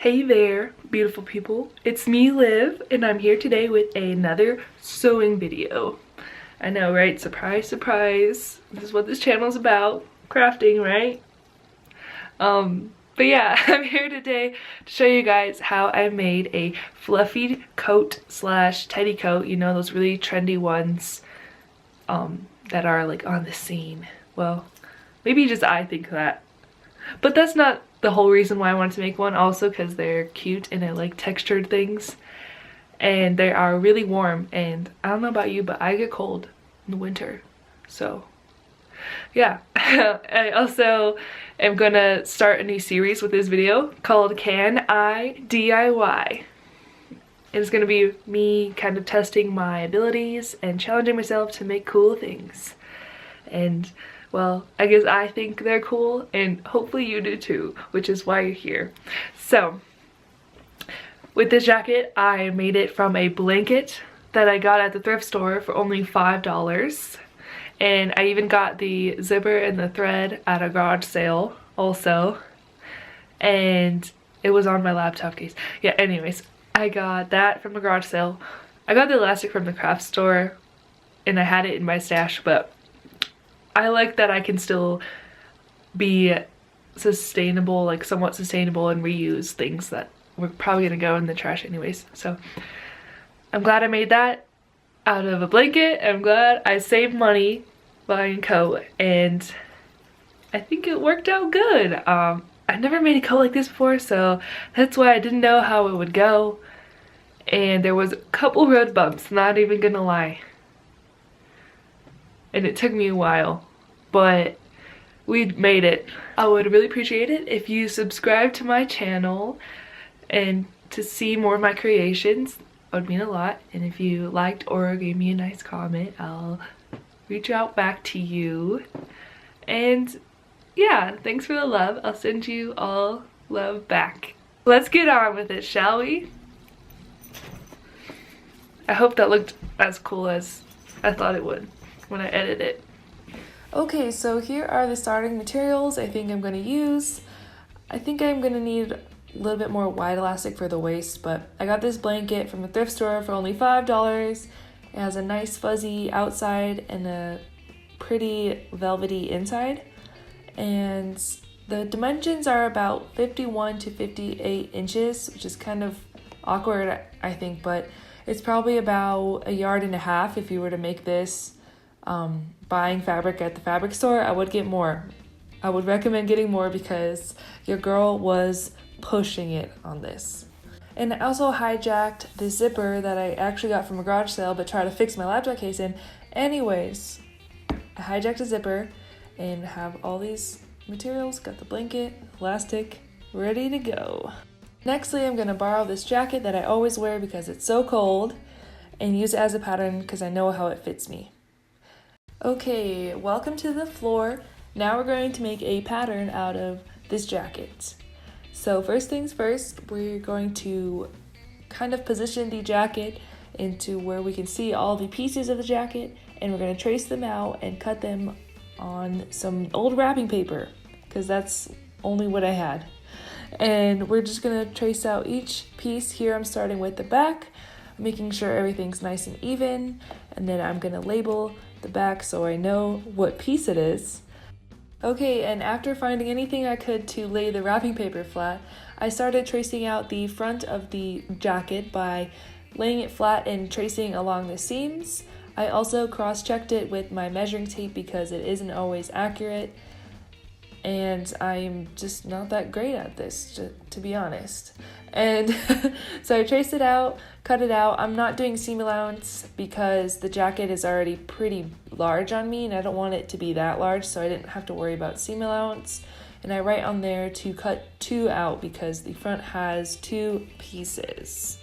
Hey there, beautiful people. It's me, Liv, and I'm here today with another sewing video. I know, right? Surprise, surprise. This is what this channel is about. Crafting, right? But yeah, I'm here today to show you guys how I made a fluffy coat slash teddy coat. You know, those really trendy ones that are like on the scene. Well, maybe just I think that. But that's not the whole reason why I wanted to make one, also because they're cute and I like textured things. And they are really warm, and I don't know about you, but I get cold in the winter. So yeah. I also am gonna start a new series with this video called Can I DIY? It's gonna be me kind of testing my abilities and challenging myself to make cool things. And well, I guess I think they're cool, and hopefully you do too, which is why you're here. So, with this jacket, I made it from a blanket that I got at the thrift store for only $5. And I even got the zipper and the thread at a garage sale also. And it was on my laptop case. Yeah, anyways, I got that from a garage sale. I got the elastic from the craft store, and I had it in my stash, but I like that I can still be sustainable, like somewhat sustainable, and reuse things that we're probably gonna go in the trash anyways. So I'm glad I made that out of a blanket. I'm glad I saved money buying a coat, and I think it worked out good. I've never made a coat like this before, so that's why I didn't know how it would go. And there was a couple road bumps, not even gonna lie. And it took me a while, but we made it. I would really appreciate it if you subscribe to my channel and to see more of my creations. That would mean a lot. And if you liked or gave me a nice comment, I'll reach out back to you. And yeah, thanks for the love. I'll send you all love back. Let's get on with it, shall we? I hope that looked as cool as I thought it would when I edit it. Okay, so here are the starting materials I think I'm going to use. I think I'm going to need a little bit more wide elastic for the waist, but I got this blanket from a thrift store for only $5. It has a nice fuzzy outside and a pretty velvety inside. And the dimensions are about 51 to 58 inches, which is kind of awkward, I think, but it's probably about 1.5 yards if you were to make this buying fabric at the fabric store. I would get more. I would recommend getting more because your girl was pushing it on this. And I also hijacked the zipper that I actually got from a garage sale but tried to fix my laptop case in. Anyways, I hijacked a zipper and have all these materials. Got the blanket, elastic, ready to go. Nextly, I'm going to borrow this jacket that I always wear because it's so cold and use it as a pattern because I know how it fits me. Okay, welcome to the floor. Now we're going to make a pattern out of this jacket. So first things first, we're going to kind of position the jacket into where we can see all the pieces of the jacket, and we're going to trace them out and cut them on some old wrapping paper because that's only what I had. And we're just going to trace out each piece. Here I'm starting with the back, making sure everything's nice and even, and then I'm going to label the back so I know what piece it is. Okay, and after finding anything I could to lay the wrapping paper flat, I started tracing out the front of the jacket by laying it flat and tracing along the seams. I also cross-checked it with my measuring tape because it isn't always accurate, and I'm just not that great at this, to be honest. And so I traced it out, cut it out. I'm not doing seam allowance because the jacket is already pretty large on me and I don't want it to be that large, so I didn't have to worry about seam allowance. And I write on there to cut 2 out because the front has 2 pieces.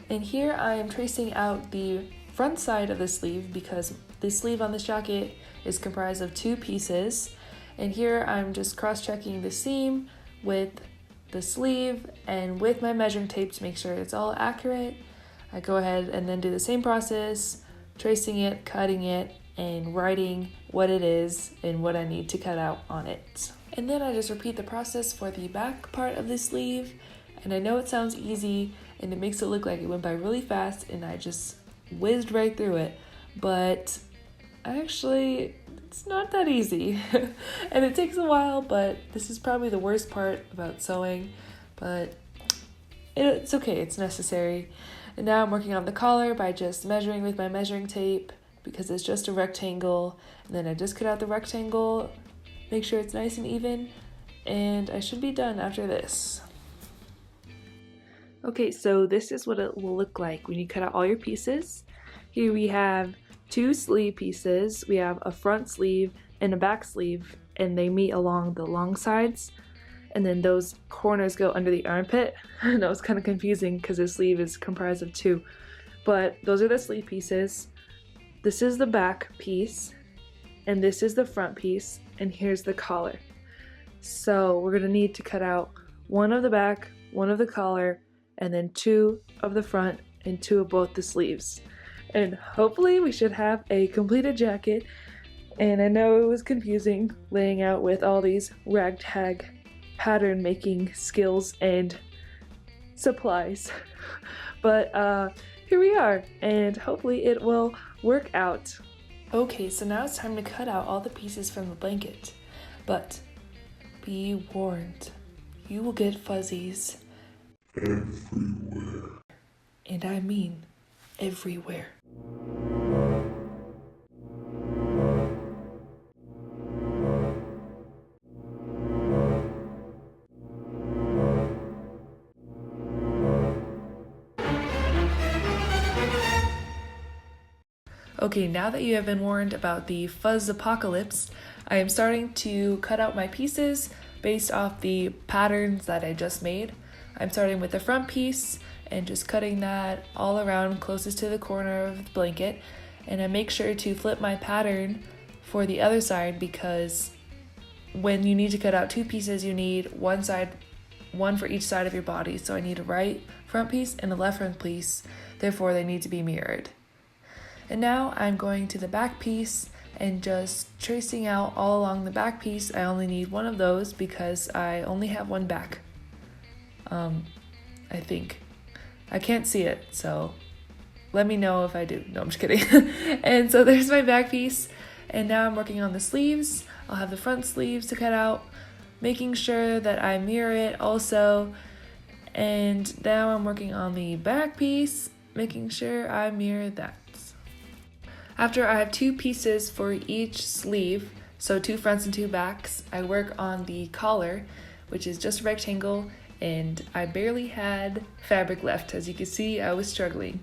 And here I am tracing out the front side of the sleeve because the sleeve on this jacket is comprised of 2 pieces. And here I'm just cross-checking the seam with the sleeve and with my measuring tape to make sure it's all accurate. I go ahead and then do the same process, tracing it, cutting it, and writing what it is and what I need to cut out on it. And then I just repeat the process for the back part of the sleeve. And I know it sounds easy and it makes it look like it went by really fast and I just whizzed right through it, but actually it's not that easy. And it takes a while, but this is probably the worst part about sewing, but it's okay, it's necessary. And now I'm working on the collar by just measuring with my measuring tape because it's just a rectangle, and then I just cut out the rectangle, make sure it's nice and even, and I should be done after this. Okay, so this is what it will look like when you cut out all your pieces. Here we have 2 sleeve pieces. We have a front sleeve and a back sleeve, and they meet along the long sides. And then those corners go under the armpit. That was kind of confusing because the sleeve is comprised of 2. But those are the sleeve pieces. This is the back piece, and this is the front piece, and here's the collar. So we're gonna need to cut out 1 of the back, 1 of the collar, and then 2 of the front and 2 of both the sleeves. And hopefully we should have a completed jacket. And I know it was confusing laying out with all these ragtag pattern making skills and supplies. But here we are, and hopefully it will work out. Okay, so now it's time to cut out all the pieces from the blanket. But be warned, you will get fuzzies everywhere. And I mean everywhere. Okay, now that you have been warned about the fuzz apocalypse, I am starting to cut out my pieces based off the patterns that I just made. I'm starting with the front piece and just cutting that all around closest to the corner of the blanket. And I make sure to flip my pattern for the other side because when you need to cut out 2 pieces, you need one for each side of your body. So I need a right front piece and a left front piece, therefore they need to be mirrored. And now I'm going to the back piece and just tracing out all along the back piece. I only need 1 of those because I only have 1 back. I think. I can't see it, so let me know if I do. No, I'm just kidding. And so there's my back piece. And now I'm working on the sleeves. I'll have the front sleeves to cut out, making sure that I mirror it also. And now I'm working on the back piece, making sure I mirror that. After I have 2 pieces for each sleeve, so 2 fronts and 2 backs, I work on the collar, which is just a rectangle, and I barely had fabric left. As you can see, I was struggling.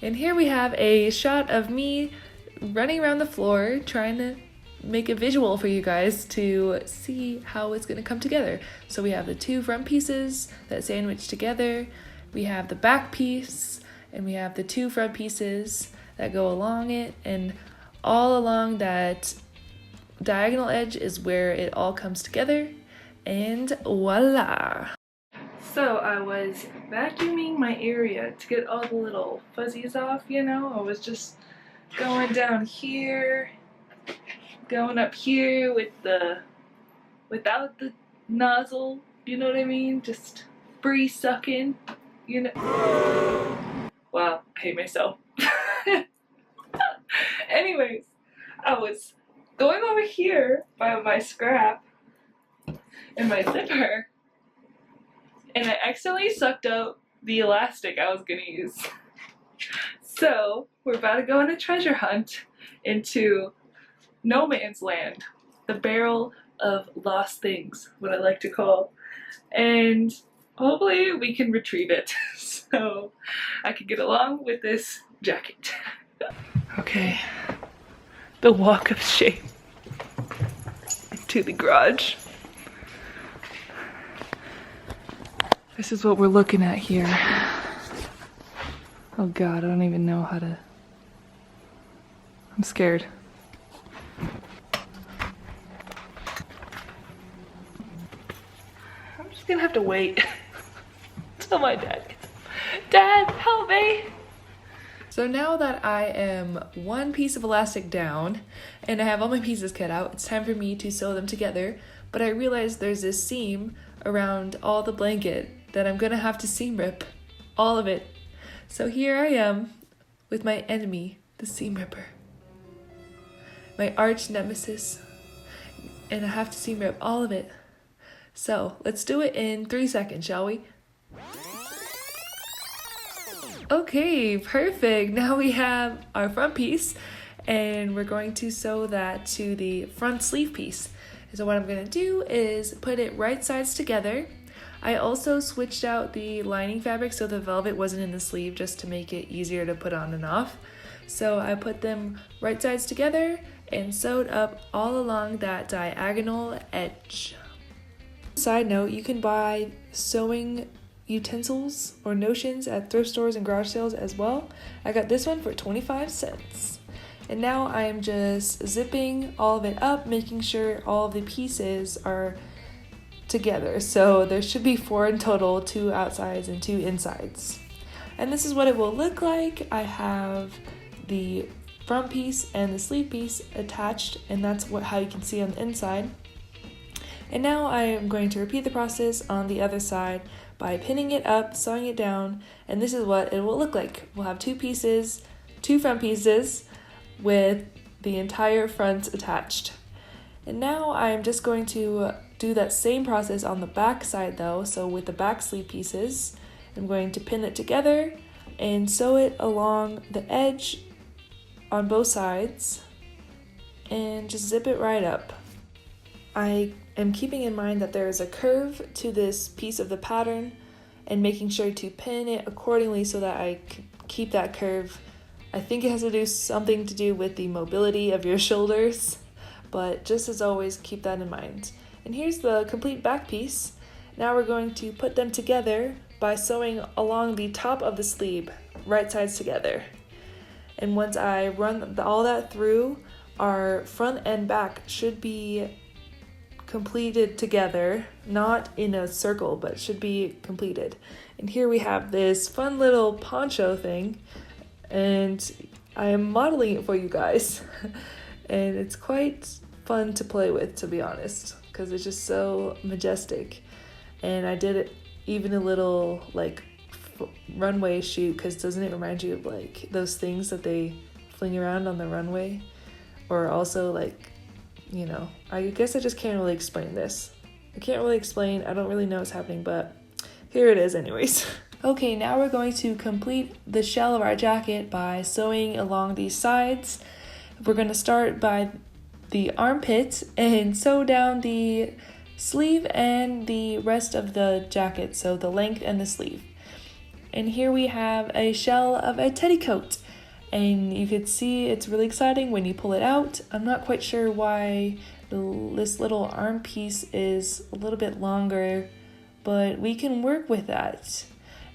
And here we have a shot of me running around the floor trying to make a visual for you guys to see how it's going to come together. So we have the 2 front pieces that sandwich together, we have the back piece, and we have the 2 front pieces that go along it, and all along that diagonal edge is where it all comes together, and voila! So I was vacuuming my area to get all the little fuzzies off, you know. I was just going down here, going up here without the nozzle, you know what I mean? Just free sucking, you know. Wow, I hate myself. Anyways, I was going over here by my scrap and my zipper, and I accidentally sucked out the elastic I was gonna use. So we're about to go on a treasure hunt into no man's land, the barrel of lost things, what I like to call, and hopefully we can retrieve it so I can get along with this jacket. Okay, the walk of shame to the garage. This is what we're looking at here. Oh God, I don't even know how to. I'm scared. I'm just gonna have to wait till my dad gets. Dad, help me! So now that I am 1 piece of elastic down and I have all my pieces cut out, it's time for me to sew them together. but I realized there's this seam around all the blanket that I'm gonna have to seam rip all of it. So here I am with my enemy, the seam ripper, my arch nemesis, and I have to seam rip all of it. So let's do it in 3 seconds, shall we? Okay, perfect. Now we have our front piece, and we're going to sew that to the front sleeve piece. So what I'm going to do is put it right sides together. I also switched out the lining fabric so the velvet wasn't in the sleeve, just to make it easier to put on and off. So I put them right sides together and sewed up all along that diagonal edge. Side note, you can buy sewing utensils or notions at thrift stores and garage sales as well. I got this one for 25 cents. And now I'm just zipping all of it up, making sure all of the pieces are together. So there should be 4 in total, 2 outsides and 2 insides. And this is what it will look like. I have the front piece and the sleeve piece attached, and that's how you can see on the inside. And now I am going to repeat the process on the other side by pinning it up, sewing it down, and this is what it will look like. We'll have 2 pieces, 2 front pieces with the entire front attached. And now I'm just going to do that same process on the back side though. So with the back sleeve pieces, I'm going to pin it together and sew it along the edge on both sides and just zip it right up. I am keeping in mind that there is a curve to this piece of the pattern and making sure to pin it accordingly so that I can keep that curve. I think it has to do something to do with the mobility of your shoulders, but just as always, keep that in mind. And here's the complete back piece. Now we're going to put them together by sewing along the top of the sleeve, right sides together. And once I run all that through, our front and back should be completed together, not in a circle, but should be completed. And here we have this fun little poncho thing, and I am modeling it for you guys. And it's quite fun to play with, to be honest, because it's just so majestic. And I did it even a little like runway shoot, because doesn't it remind you of like those things that they fling around on the runway? Or also like, you know, I guess I just can't really explain this. I don't really know what's happening, but here it is anyways. Okay, now we're going to complete the shell of our jacket by sewing along these sides. We're going to start by the armpit and sew down the sleeve and the rest of the jacket, so the length and the sleeve. And here we have a shell of a teddy coat, and you could see it's really exciting when you pull it out. I'm not quite sure why this little arm piece is a little bit longer, but we can work with that.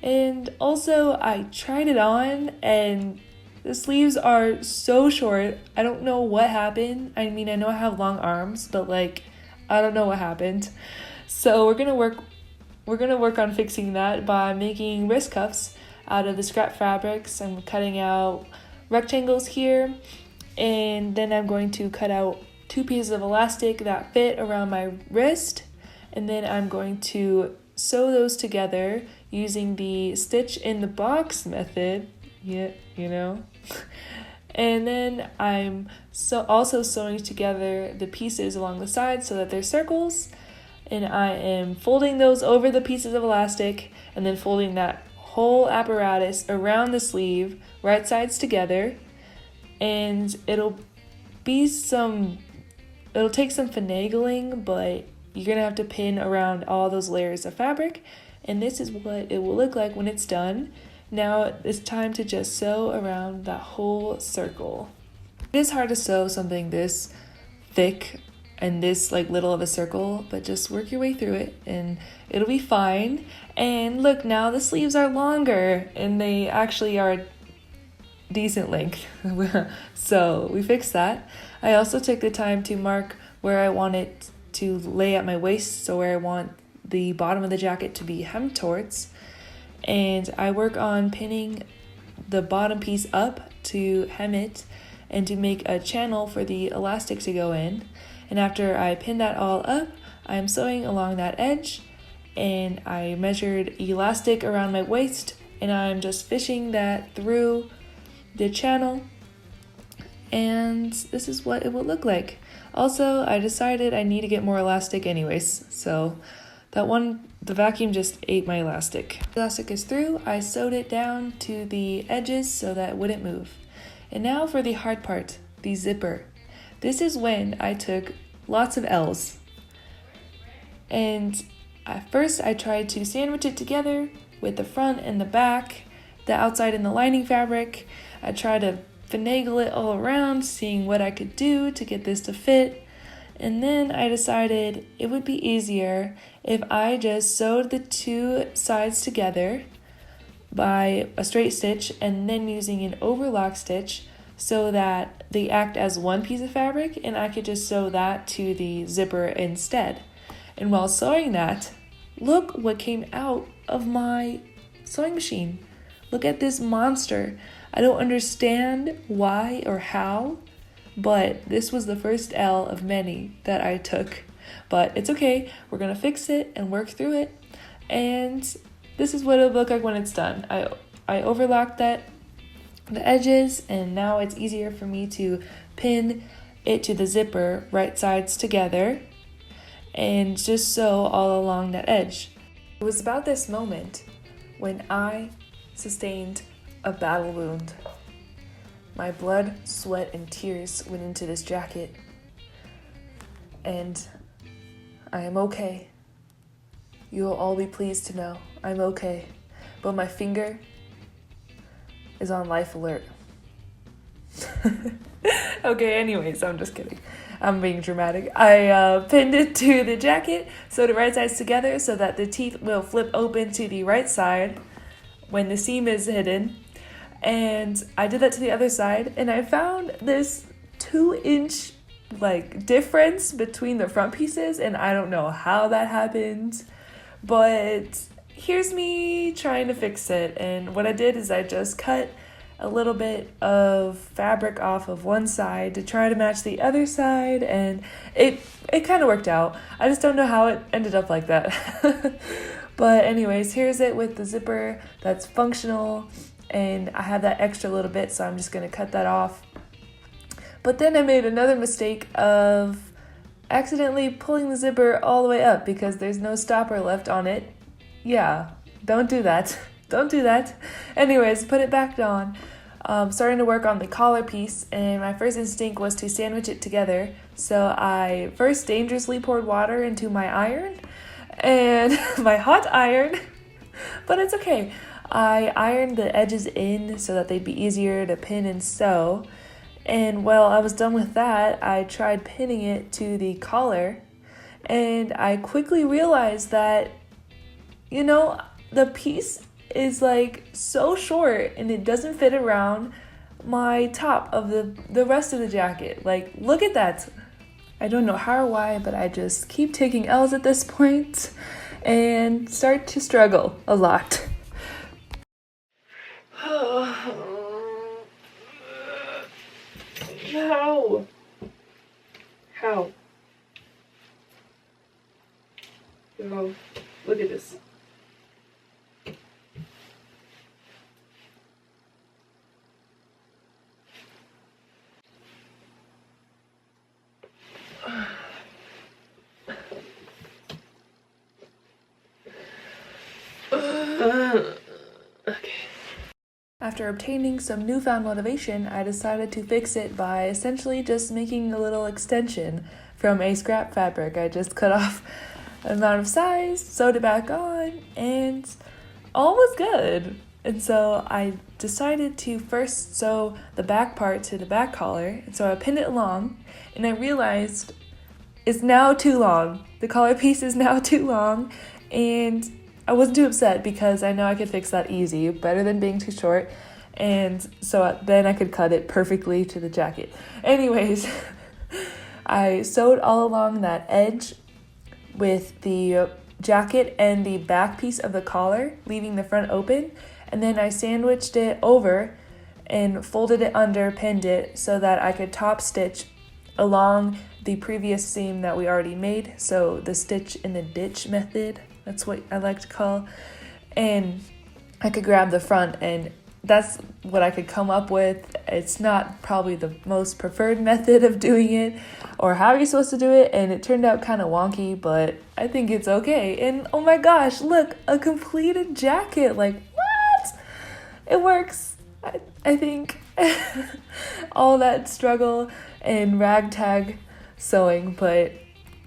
And also I tried it on and the sleeves are so short. I don't know what happened. I mean, I know I have long arms, but like, I don't know what happened. So we're gonna work on fixing that by making wrist cuffs out of the scrap fabrics. I'm cutting out rectangles here, and then I'm going to cut out 2 pieces of elastic that fit around my wrist, and then I'm going to sew those together using the stitch in the box method. Yeah, you know. And then I'm also sewing together the pieces along the sides so that they're circles, and I am folding those over the pieces of elastic and then folding that whole apparatus around the sleeve, right sides together. And it'll take some finagling, but you're gonna have to pin around all those layers of fabric, and this is what it will look like when it's done. Now it's time to just sew around that whole circle. It is hard to sew something this thick and this like little of a circle, but just work your way through it and it'll be fine. And look, now the sleeves are longer and they actually are decent length. So we fixed that. I also took the time to mark where I want it to lay at my waist, so where I want the bottom of the jacket to be hemmed towards. And I work on pinning the bottom piece up to hem it and to make a channel for the elastic to go in. And after I pin that all up, I'm sewing along that edge, and I measured elastic around my waist, and I'm just fishing that through the channel, and this is what it will look like. Also, I decided I need to get more elastic anyways, so the vacuum just ate my elastic. Elastic is through. I sewed it down to the edges so that it wouldn't move. And now for the hard part, the zipper. This is when I took lots of L's. And at first I tried to sandwich it together with the front and the back, the outside and the lining fabric. I tried to finagle it all around, seeing what I could do to get this to fit. And then I decided it would be easier if I just sewed the two sides together by a straight stitch and then using an overlock stitch so that they act as one piece of fabric, and I could just sew that to the zipper instead. And while sewing that, look what came out of my sewing machine. Look at this monster. I don't understand why or how, but this was the first L of many that I took. But it's okay, we're gonna fix it and work through it. And this is what it'll look like when it's done. I overlocked the edges, and now it's easier for me to pin it to the zipper right sides together and just sew all along that edge. It was about this moment when I sustained a battle wound. My blood, sweat, and tears went into this jacket, and I am okay. You will all be pleased to know I'm okay, but my finger is on life alert. Okay, anyways, I'm just kidding. I'm being dramatic. I pinned it to the jacket, sewed the right sides together so that the teeth will flip open to the right side when the seam is hidden. And I did that to the other side, and I found this 2-inch difference between the front pieces, and I don't know how that happened, but here's me trying to fix it. And what I did is I just cut a little bit of fabric off of one side to try to match the other side, and it kind of worked out. I just don't know how it ended up like that. But anyways, here's it with the zipper that's functional, and I have that extra little bit, so I'm just gonna cut that off. But then I made another mistake of accidentally pulling the zipper all the way up because there's no stopper left on it. Yeah, don't do that. Don't do that. Anyways, put it back on. Starting to work on the collar piece, and my first instinct was to sandwich it together. So I first dangerously poured water into my iron, and my hot iron, but it's okay. I ironed the edges in so that they'd be easier to pin and sew. And while I was done with that, I tried pinning it to the collar, and I quickly realized that, the piece is so short and it doesn't fit around my top of the rest of the jacket. Look at that. I don't know how or why, but I just keep taking L's at this point and start to struggle a lot. How? Oh, look at this. Okay. After obtaining some newfound motivation, I decided to fix it by essentially just making a little extension from a scrap fabric. I just cut off an amount of size, sewed it back on, and all was good. And so I decided to first sew the back part to the back collar, and so I pinned it along, and I realized it's now too long. The collar piece is now too long, and I wasn't too upset because I know I could fix that easy, better than being too short, and so then I could cut it perfectly to the jacket. Anyways, I sewed all along that edge with the jacket and the back piece of the collar, leaving the front open, and then I sandwiched it over and folded it under, pinned it so that I could top stitch along the previous seam that we already made, so the stitch in the ditch method, that's what I like to call. And I could grab the front, and that's what I could come up with. It's not probably the most preferred method of doing it or how you're supposed to do it, and it turned out kind of wonky, but I think it's okay. And oh my gosh, look, a completed jacket. Like, what? It works. I think all that struggle and ragtag sewing, but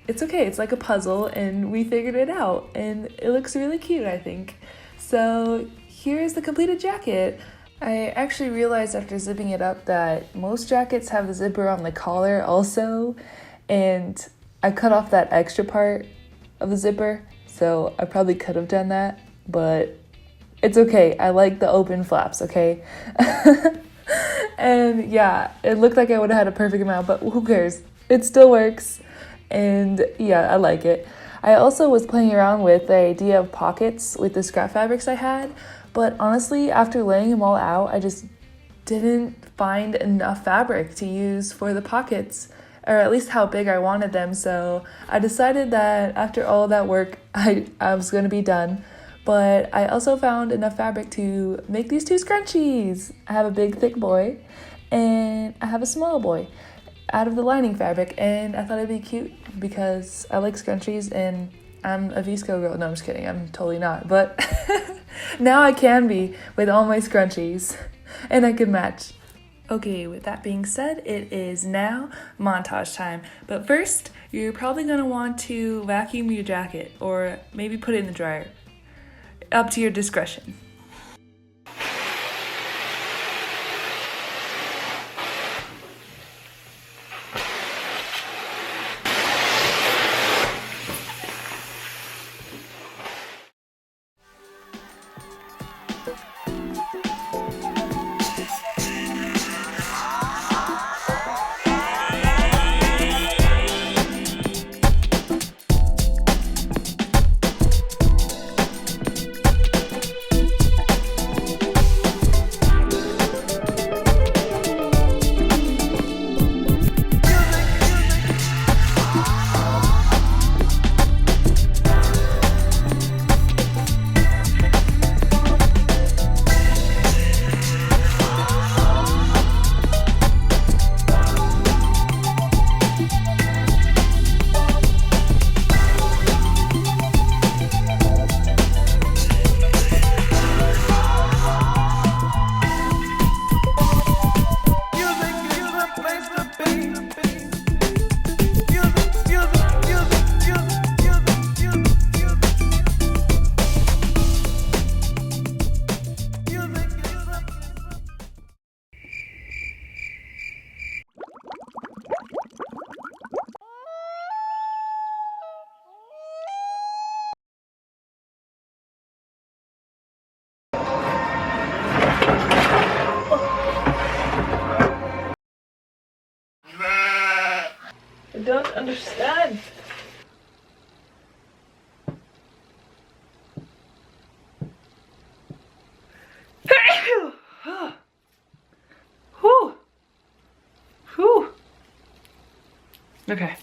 it's okay. It's like a puzzle, and we figured it out, and it looks really cute, I think. So here's the completed jacket. I actually realized after zipping it up that most jackets have the zipper on the collar also, and I cut off that extra part of the zipper, so I probably could have done that, but it's okay. I like the open flaps, okay? And yeah, it looked like I would have had a perfect amount, but who cares? It still works, and yeah, I like it. I also was playing around with the idea of pockets with the scrap fabrics I had, but honestly, after laying them all out, I just didn't find enough fabric to use for the pockets, or at least how big I wanted them, so I decided that after all that work, I was going to be done. But I also found enough fabric to make these 2 scrunchies. I have a big, thick boy, and I have a small boy out of the lining fabric, and I thought it'd be cute because I like scrunchies, and I'm a VSCO girl. No, I'm just kidding. I'm totally not. But now I can be with all my scrunchies, and I can match. Okay, with that being said, it is now montage time. But first, you're probably going to want to vacuum your jacket, or maybe put it in the dryer. Up to your discretion. I don't understand. Whew. Okay.